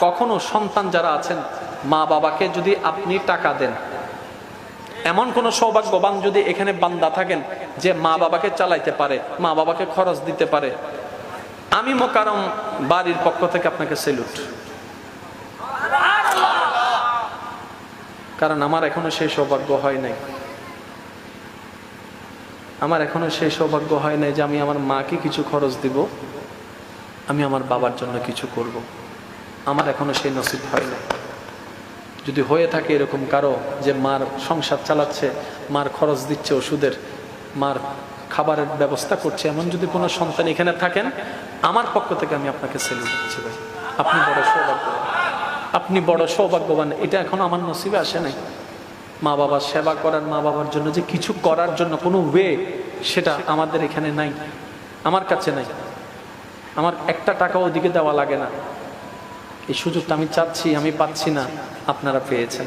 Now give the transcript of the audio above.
কখনো সন্তান যারা আছেন, মা বাবাকে যদি আপনি টাকা দেন, এমন কোন সৌভাগ্যবান যদি এখানে বান্দা থাকেন যে মা বাবাকে চালাইতে পারে, মা বাবাকে খরচ দিতে পারে, আমি মোকাররম বাড়ির পক্ষ থেকে আপনাকে সেলুট। কারণ আমার এখনো সেই সৌভাগ্য হয় নাই, আমার এখনো সেই সৌভাগ্য হয় নাই যে আমি আমার মাকে কিছু খরচ দিব, আমি আমার বাবার জন্য কিছু করব। আমার এখনো সেই নসিব হয় নাই। যদি হয়ে থাকে এরকম কারো যে মার সংসার চালাচ্ছে, মার খরচ দিচ্ছে ওষুধের, মার খাবারের ব্যবস্থা করছে, এমন যদি কোনো সন্তান এখানে থাকেন, আমার পক্ষ থেকে আমি আপনাকে সেলুট দিচ্ছি ভাই। আপনি বড় সৌভাগ্যবান, আপনি বড় সৌভাগ্যবান। এটা এখনো আমার নসিবে আসে নাই। মা বাবার সেবা করার, মা বাবার জন্য যে কিছু করার জন্য কোনো ওয়ে, সেটা আমাদের এখানে নাই, আমার কাছে নাই। আমার একটা টাকা ওদিকে দেওয়া লাগে না। এই সুযোগটা আমি চাচ্ছি, আমি পাচ্ছি না, আপনারা পেয়েছেন।